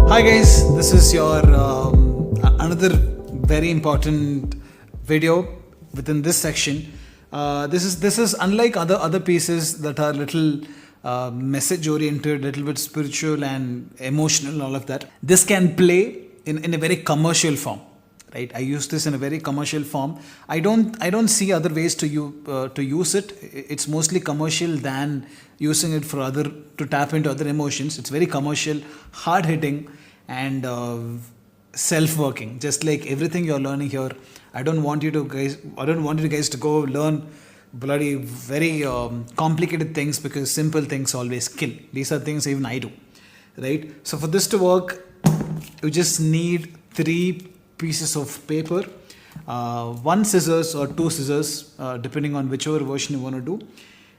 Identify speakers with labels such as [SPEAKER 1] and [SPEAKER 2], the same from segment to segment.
[SPEAKER 1] Hi guys, this is your another very important video within this section. This is unlike other pieces that are little message oriented, little bit spiritual and emotional, all of that. This can play in a very commercial form, right? I use this in a very commercial form. I don't see other ways to use it. It's mostly commercial than using it for to tap into other emotions. It's very commercial, hard hitting, and self-working. Just like everything you're learning here, I don't want you guys to go learn bloody very complicated things, because simple things always kill. These are things even I do, right? So for this to work, you just need 3 pieces of paper, 1 scissors or 2 scissors, depending on whichever version you want to do,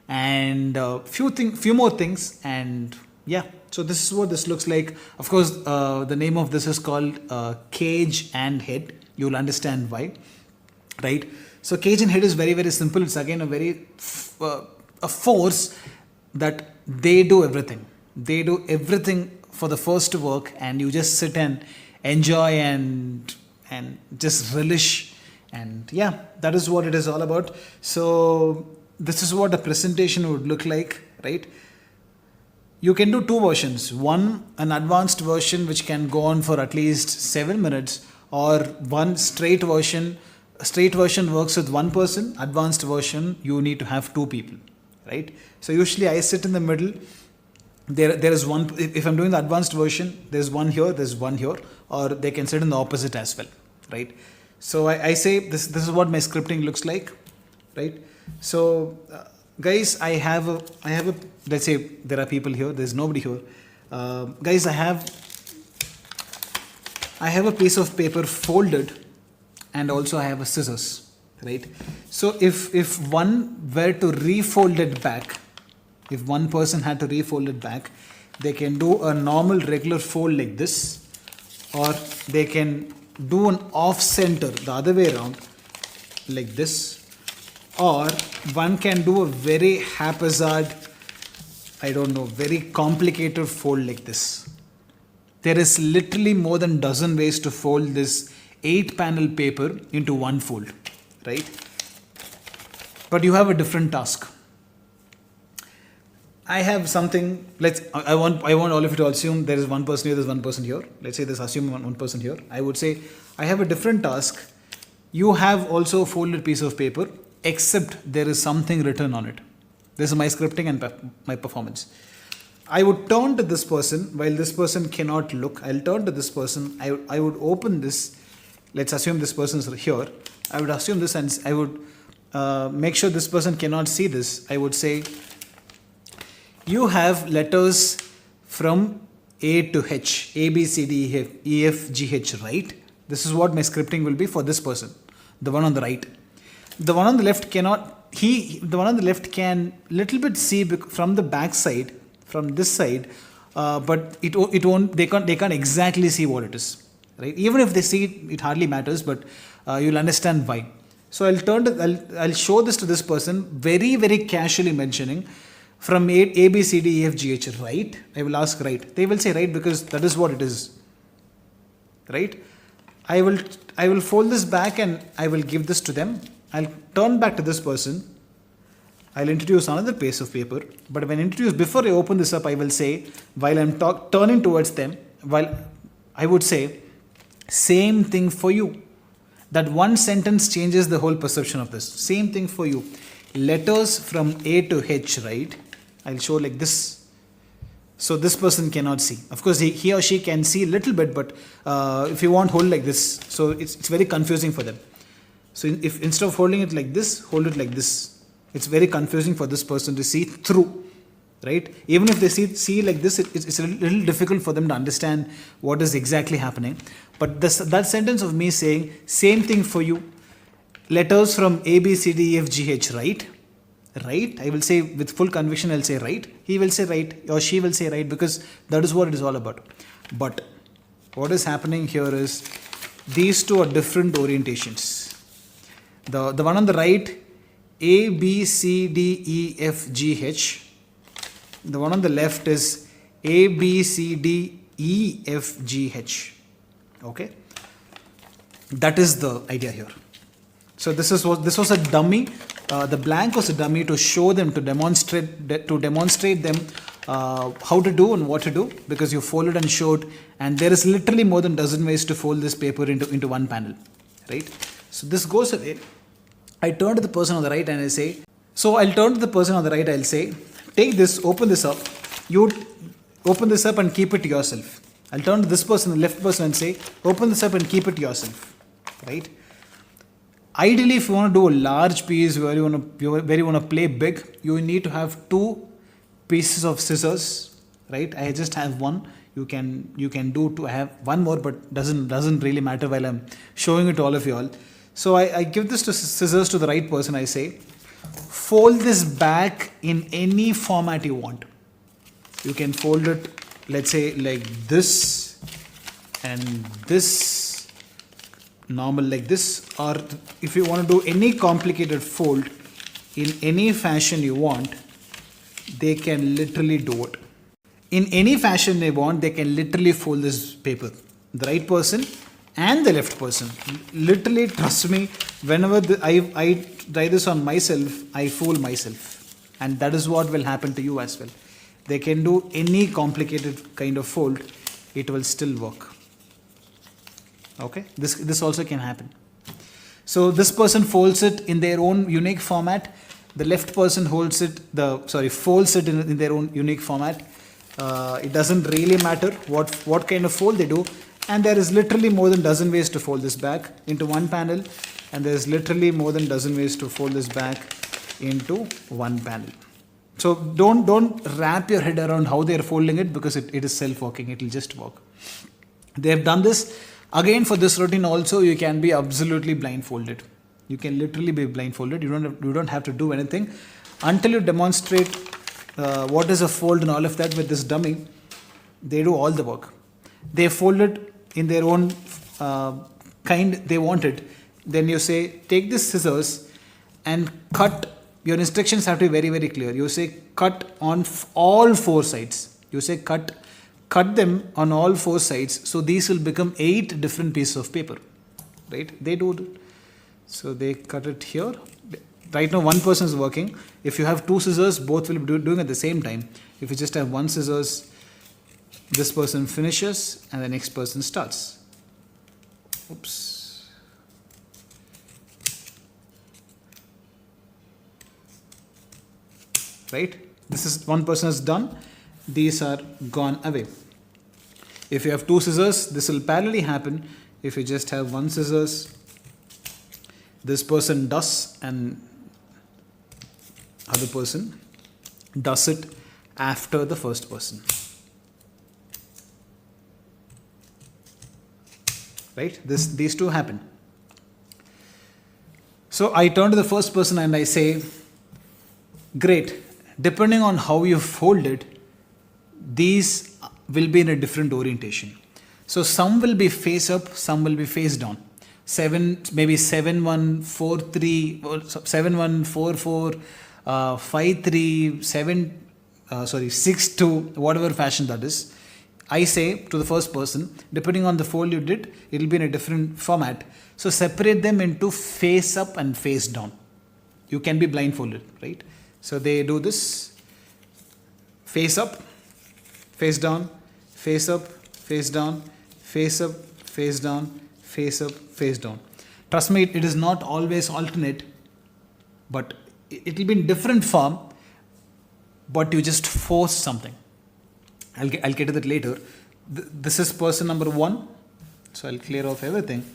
[SPEAKER 1] and few more things. And yeah, so this is what this looks like. Of course, the name of this is called cage and head. You'll understand why, right? So cage and head is very, very simple. It's again a very a force that they do everything. They do everything for the first to work, and you just sit and enjoy and just relish. And yeah, that is what it is all about. So this is what a presentation would look like, right? You can do 2 versions. One, an advanced version which can go on for at least 7 minutes, or one straight version. A straight version works with 1 person. Advanced version, you need to have 2 people, right? So usually I sit in the middle. There is one. If I'm doing the advanced version, there's one here, there's one here, or they can sit in the opposite as well, right? So I say this is what my scripting looks like, right? So guys, I have a let's say there are people here, there's nobody here. Guys, I have a piece of paper folded, and also I have a scissors, right? So if one were to refold it back, if one person had to refold it back, they can do a normal regular fold like this, or they can do an off center the other way around like this, or one can do a very haphazard, I don't know, very complicated fold like this. There is literally more than dozen ways to fold this 8-panel paper into one fold, right? But you have a different task. I have something. I want all of you to assume there is one person here, there's one person here. Let's say there's assume one person here. I would say I have a different task. You have also a folded piece of paper, except there is something written on it. This is my scripting and my performance. I would turn to this person while this person cannot look. I'll turn to this person. I would open this. Let's assume this person is here. I would assume this, and I would make sure this person cannot see this. I would say, you have letters from A to H, A, B, C, D, E, F, G, H, right? This is what my scripting will be for this person, the one on the right. The one on the left cannot, the one on the left can little bit see from the back side, from this side, but it won't, they can't exactly see what it is, right? Even if they see it, it hardly matters, but you'll understand why. So I'll show this to this person, very, very casually mentioning, from A, B, C, D, E, F, G, H, right? I will ask right. They will say right, because that is what it is, right? I will fold this back and I will give this to them. I'll turn back to this person. I'll introduce another piece of paper. But when I introduce, before I open this up, I will say, while I'm turning towards them, while I would say, same thing for you. That one sentence changes the whole perception of this. Same thing for you. Letters from A to H, right? I'll show like this. So this person cannot see. Of course, he or she can see a little bit, but if you want, hold like this. So it's very confusing for them. So if instead of holding it like this, hold it like this. It's very confusing for this person to see through, right? Even if they see like this, it's a little difficult for them to understand what is exactly happening. But that sentence of me saying, same thing for you. Letters from A, B, C, D, E, F, G, H, right? Right? I will say with full conviction, I'll say right. He will say right, or she will say right, because that is what it is all about. But what is happening here is, these two are different orientations. The one on the right, A, B, C, D, E, F, G, H. The one on the left is A, B, C, D, E, F, G, H. Okay. That is the idea here. So this was a dummy. The blank was a dummy to show them, to demonstrate them how to do and what to do, because you folded and showed, and there is literally more than dozen ways to fold this paper into one panel, right? So this goes away. I turn to the person on the right and I say, I'll say, take this, open this up, you open this up and keep it to yourself. I'll turn to this person, the left person, and say, open this up and keep it to yourself, right? Ideally, if you want to do a large piece where you want to play big, you need to have two pieces of scissors, right? I just have one. You can do two. I have one more, but doesn't really matter while I'm showing it to all of you all. So I give this scissors to the right person. I say, fold this back in any format you want. You can fold it, let's say, like this and this, normal like this, or if you want to do any complicated fold in any fashion you want, they can literally do it. In any fashion they want, they can literally fold this paper. The right person and the left person. Literally, trust me, whenever I try this on myself, I fool myself. And that is what will happen to you as well. They can do any complicated kind of fold, it will still work. Okay, this also can happen. So this person folds it in their own unique format. The left person folds it in their own unique format. It doesn't really matter what kind of fold they do. And there is literally more than dozen ways to fold this back into one panel. And there is literally more than dozen ways to fold this back into one panel. So don't wrap your head around how they are folding it, because it is self-working. It will just work. They have done this. Again, for this routine also, you can be absolutely blindfolded. You can literally be blindfolded. You don't have to do anything until you demonstrate what is a fold and all of that with this dummy. They do all the work. They fold it in their own kind they want it. Then you say, take this scissors and cut. Your instructions have to be very, very clear. You say cut on all four sides. You say cut them on all four sides. So these will become 8 different pieces of paper, right? They do it. So they cut it here. Right now one person is working. If you have two scissors, both will be doing at the same time. If you just have one scissors, this person finishes and the next person starts. Oops. Right? This is one person is done. These are gone away. If you have two scissors, this will parallelly happen. If you just have one scissors, this person does and other person does it after the first person. Right? These two happen. So I turn to the first person and I say, great. Depending on how you fold it, these will be in a different orientation. So some will be face up, some will be face down. 7-1-4-3, or 7-1-4-4, 5-3, 6-2, whatever fashion that is. I say to the first person, depending on the fold you did, it will be in a different format. So separate them into face up and face down. You can be blindfolded, right? So they do this, face up, face down, face up, face down, face up, face down, face up, face down. Trust me, it is not always alternate, but it will be in different form, but you just force something. I'll get to that later. This is person number 1. So I'll clear off everything.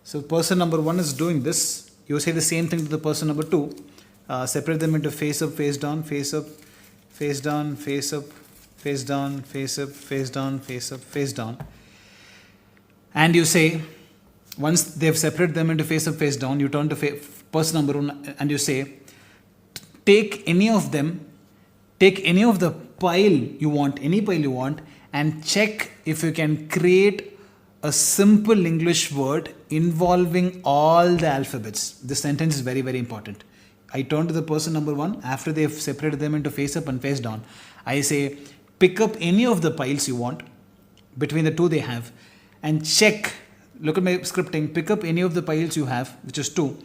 [SPEAKER 1] So person number 1 is doing this. You say the same thing to the person number 2. Separate them into face up, face down, face up, face down, face up, face down, face up, face down, face up, face down. And you say, once they've separated them into face up, face down, you turn to person number 1 and you say, take any of the pile you want, any pile you want, and check if you can create a simple English word involving all the alphabets. This sentence is very, very important. I turn to the person number 1 after they've separated them into face up and face down. I say, pick up any of the piles you want between the two they have, and check, look at my scripting, pick up any of the piles you have, which is 2,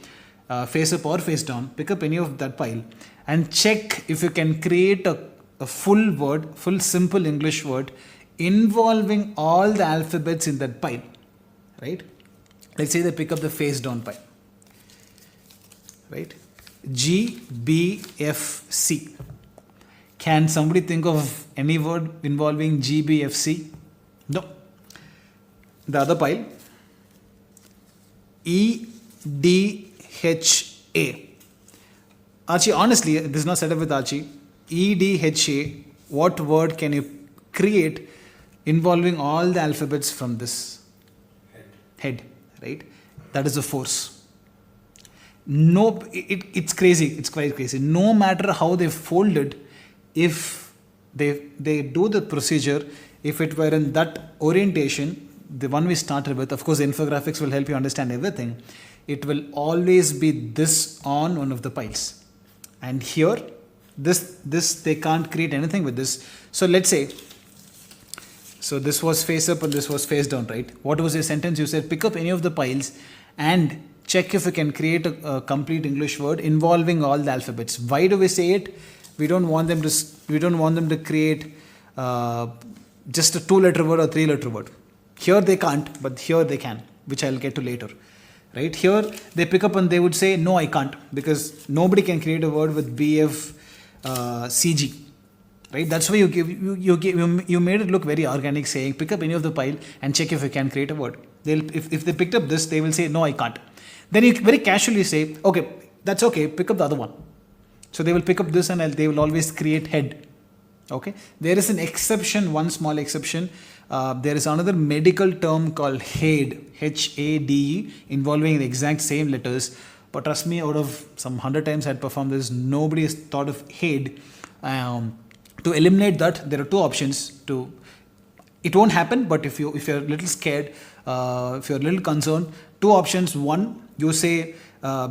[SPEAKER 1] face up or face down, pick up any of that pile and check if you can create a full word, full simple English word involving all the alphabets in that pile, right? Let's say they pick up the face down pile, right? G, B, F, C. Can somebody think of any word involving G, B, F, C? No. The other pile, E, D, H, A. Archie, honestly, this is not set up with Archie. E, D, H, A. What word can you create involving all the alphabets from this? Head, right? That is a force. No, it's crazy. It's quite crazy. No matter how they folded, if they do the procedure, if it were in that orientation, the one we started with, of course, the infographics will help you understand everything. It will always be this on one of the piles. And here, this they can't create anything with this. So let's say, so this was face up and this was face down, right? What was your sentence? You said pick up any of the piles and check if you can create a complete English word involving all the alphabets. Why do we say it? We don't want them to create just a 2-letter word or 3-letter word. Here they can't, but here they can, which I'll get to later. Right? Here they pick up and they would say, no, I can't, because nobody can create a word with BF CG. Right? That's why you made it look very organic, saying pick up any of the pile and check if you can create a word. If they picked up this, they will say, no, I can't. Then you very casually say, okay, that's okay, pick up the other one. So they will pick up this and they will always create head. Okay. There is an exception, one small exception. There is another medical term called HADE, H-A-D-E, involving the exact same letters. But trust me, out of some 100 times I had performed this, nobody has thought of HADE. To eliminate that, there are 2 options. It won't happen, but if you're a little scared, if you're a little concerned, 2 options. One, you say,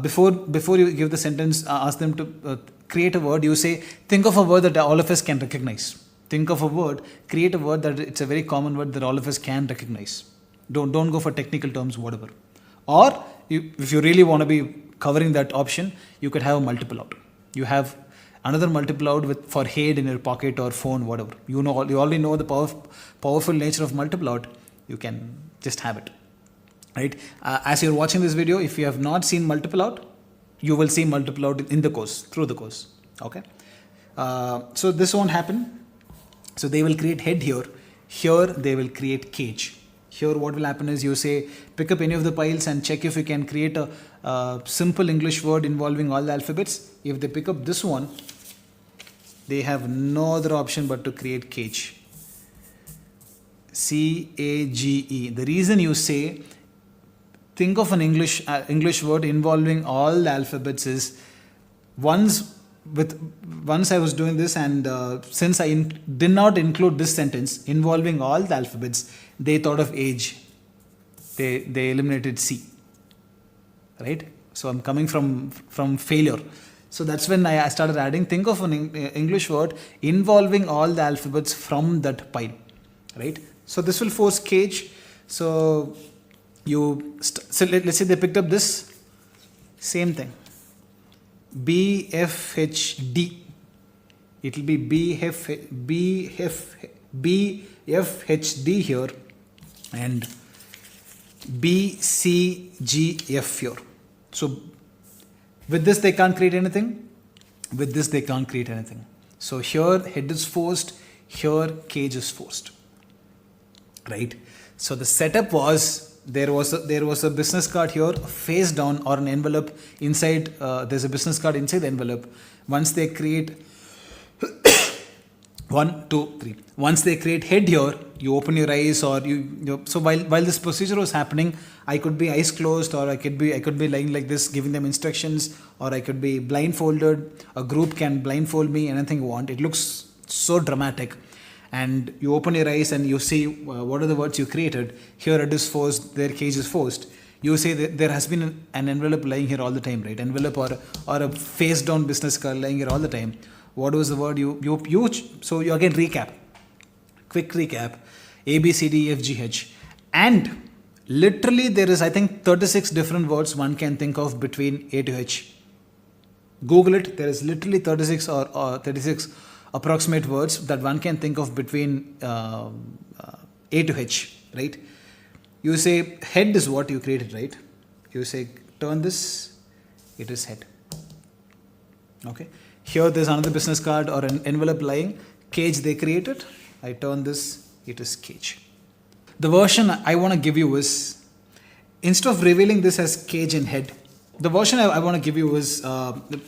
[SPEAKER 1] before you give the sentence, ask them to create a word. You say, think of a word that all of us can recognize. Think of a word, create a word that it's a very common word that all of us can recognize. Don't go for technical terms, whatever. Or if you really want to be covering that option, you could have a multiple out. You have another multiple out for head in your pocket or phone, whatever. You already know the powerful nature of multiple out. You can just have it. Right? As you're watching this video, if you have not seen multiple out, you will see multiple out in the course, through the course. Okay. So this won't happen. So they will create head here. Here they will create cage. Here what will happen is you say pick up any of the piles and check if you can create a simple English word involving all the alphabets. If they pick up this one, they have no other option but to create cage. C-A-G-E. The reason you say think of an English word involving all the alphabets is once I was doing this, and since I did not include this sentence involving all the alphabets, they thought of age. They eliminated C. Right? So I'm coming from failure. So that's when I started adding, think of an English word involving all the alphabets from that pile. Right? So this will force cage. So let's say they picked up this, same thing. BFHD. It will be BFHD here and BCGF here. So with this they can't create anything. With this they can't create anything. So here head is forced. Here cage is forced. Right. So the setup was there was a business card here face down or an envelope inside. There's a business card inside the envelope. Once they create 1, 2, 3. Once they create head here, you open your eyes or so while this procedure was happening, I could be eyes closed or I could be lying like this giving them instructions, or I could be blindfolded. A group can blindfold me, anything you want. It looks so dramatic. And you open your eyes and you see what are the words you created. Here it is forced, their cage is forced. You say that there has been an envelope lying here all the time, right? Envelope or a face down business card lying here all the time. What was the word so you again recap. Quick recap. A, B, C, D, E, F, G, H. And literally there is, I think, 36 different words one can think of between A to H. Google it. There is literally 36 or 36 approximate words that one can think of between A to H, right? You say head is what you created, right? You say turn this, it is head. Okay. Here there's another business card or an envelope lying. Cage they created. I turn this, it is cage. The version I want to give you is, instead of revealing this as cage and head, the version I want to give you is,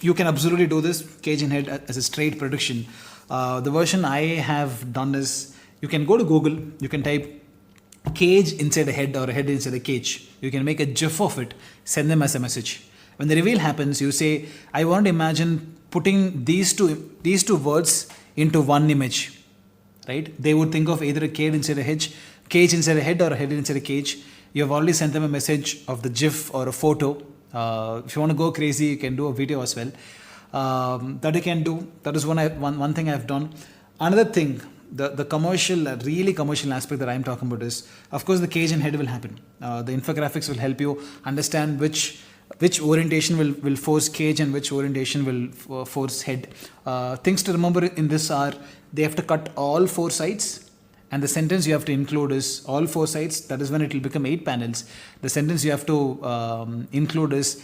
[SPEAKER 1] you can absolutely do this, cage and head as a straight prediction. The version I have done is, you can go to Google, you can type cage inside a head or a head inside a cage. You can make a GIF of it, send them as a message. When the reveal happens, you say, I want to imagine putting these two words into one image, right? They would think of either a cage inside a head or a head inside a cage. You have already sent them a message of the GIF or a photo. If you want to go crazy, you can do a video as well. That you can do. That is one thing I've done. Another thing, the commercial, really commercial aspect that I'm talking about is, of course, the cage and head will happen. The infographics will help you understand which orientation will force cage and which orientation will force head. Things to remember in this are, they have to cut all 4 sides, and the sentence you have to include is all 4 sides. That is when it will become 8 panels. The sentence you have to include is,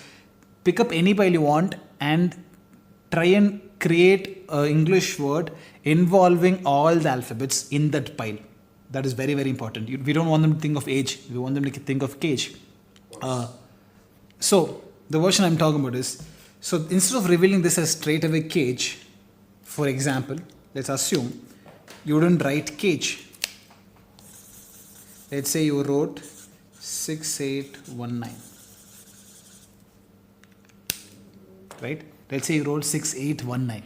[SPEAKER 1] pick up any pile you want and try and create an English word involving all the alphabets in that pile. That is very, very important. We don't want them to think of age. We want them to think of cage. So the version I'm talking about is, so instead of revealing this as straight away cage, for example, let's assume you didn't write cage. Let's say you wrote 6819. Right? Let's say you wrote 6819.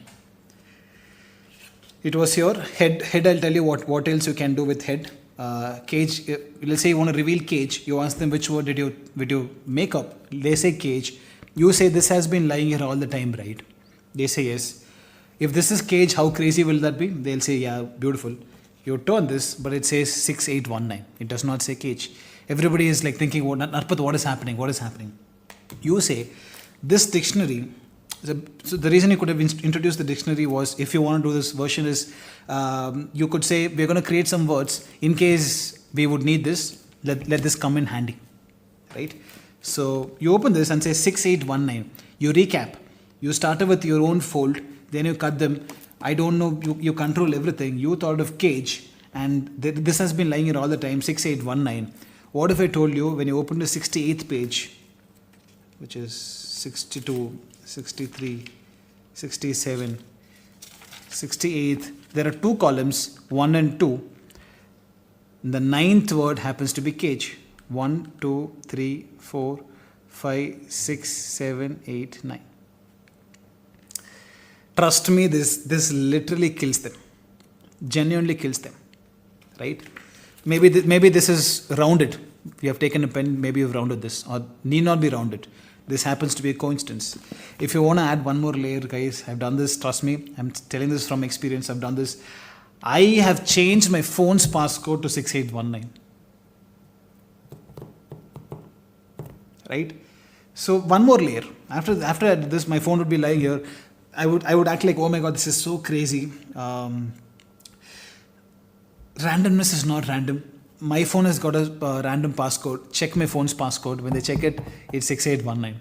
[SPEAKER 1] It was your head. I'll tell you what else you can do with head. Cage, let's say you want to reveal cage. You ask them which word did you make up. They say cage. You say this has been lying here all the time, right? They say yes. If this is cage, how crazy will that be? They'll say, yeah, beautiful. You turn this, but it says 6819. It does not say cage. Everybody is like thinking, Narpath, what is happening? What is happening? You say, this dictionary. So the reason you could have introduced the dictionary was, if you want to do this version is, you could say, we're going to create some words in case we would need this. Let this come in handy, right? So you open this and say 6819. You recap. You started with your own fold. Then you cut them. I don't know. You control everything. You thought of cage, and this has been lying here all the time. 6819. What if I told you, when you open the 68th page, which is 62, 63, 67, 68th, there are 2 columns, 1 and 2. The 9th word happens to be cage. 1, 2, 3, 4, 5, 6, 7, 8, 9. Trust me, this literally kills them. Genuinely kills them. Right? Maybe this is rounded. You have taken a pen, maybe you've rounded this, or need not be rounded. This happens to be a coincidence. If you want to add one more layer, guys, I've done this, trust me. I'm telling this from experience. I've done this. I have changed my phone's passcode to 6819. Right? So one more layer. After I did this, my phone would be lying here. I would act like, oh my God, this is so crazy. Randomness is not random. My phone has got a random passcode. Check my phone's passcode. When they check it, it's 6819.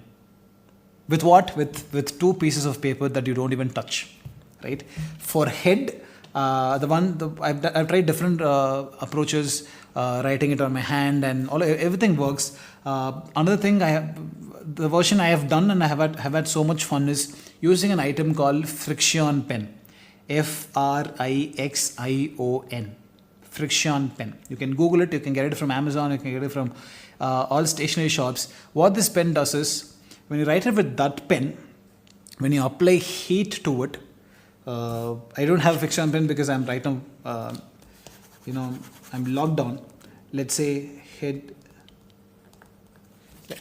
[SPEAKER 1] With what? With 2 pieces of paper that you don't even touch. Right? For head, I've tried different approaches, writing it on my hand, and everything works. Another thing the version I have done and I have had so much fun is using an item called friction pen. Frixion. Friction pen. You can Google it. You can get it from Amazon. You can get it from all stationery shops. What this pen does is, when you write it with that pen, when you apply heat to it, I don't have a friction pen because I'm right now, I'm locked down. Let's say head.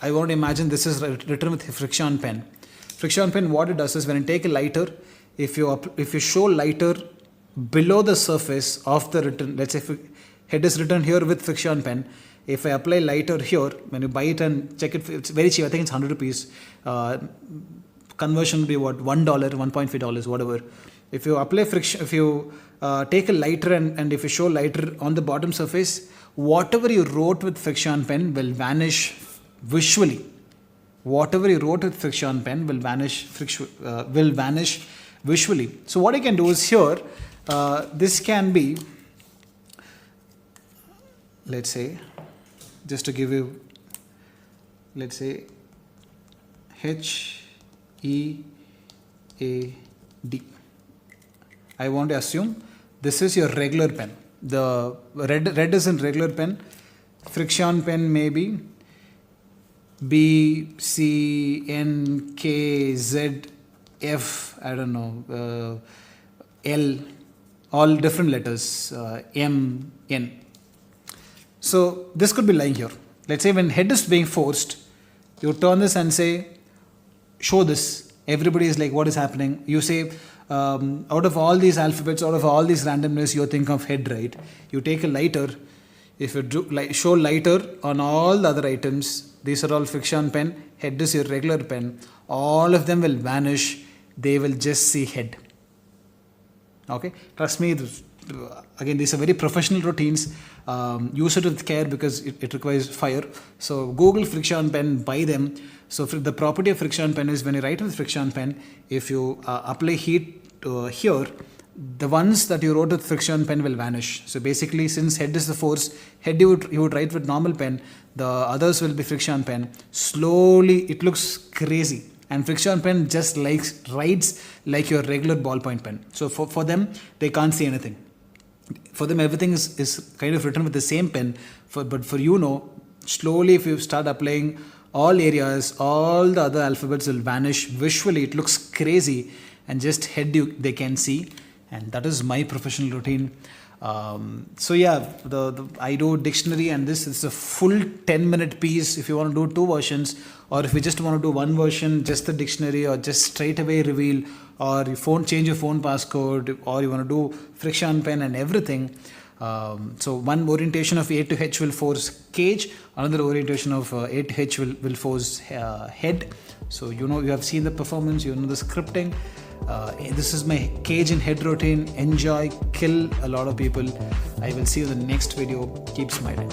[SPEAKER 1] I want to imagine this is written with friction pen. Friction pen, what it does is, when you take a lighter, if you show lighter below the surface of the written, let's say Head is written here with friction pen. If I apply lighter here, when you buy it and check it, it's very cheap. I think it's 100 rupees. Conversion will be what, $1, $1.5, whatever. If you apply friction, if you take a lighter and if you show lighter on the bottom surface, whatever you wrote with friction pen will vanish visually. Whatever you wrote with friction pen will vanish visually. So what you can do is here, this can be, let's say, just to give you, let's say HEAD. I want to assume this is your regular pen. The red is in regular pen. Friction pen may be B, C, N, K, Z, F, I don't know, L, all different letters, M, N. So this could be lying here. Let's say when head is being forced, you turn this and say, show this. Everybody is like, what is happening? You say, out of all these alphabets, out of all these randomness, you think of head, right? You take a lighter. If you show lighter on all the other items, these are all friction pen, head is your regular pen, all of them will vanish, they will just see head. Okay, trust me, again, these are very professional routines. Use it with care because it requires fire. So Google friction pen, buy them. So the property of friction pen is when you write with friction pen, if you apply heat here, the ones that you wrote with friction pen will vanish. So basically, since head is the force, head you would write with normal pen, the others will be friction pen. Slowly, it looks crazy. And friction pen just writes like your regular ballpoint pen. So for them, they can't see anything. For them, everything is kind of written with the same pen. But for slowly if you start applying all areas, all the other alphabets will vanish. Visually, it looks crazy. And just head they can see. And that is my professional routine. So yeah, I do dictionary, and this is a full 10-minute piece. If you want to do 2 versions, or if you just want to do 1 version, just the dictionary, or just straight away reveal, or change your phone passcode, or you want to do friction pen and everything. So one orientation of A to H will force cage, another orientation of A to H will force head. So you have seen the performance, you know the scripting. This is my cage and head routine. Enjoy, kill a lot of people. I will see you in the next video. Keep smiling.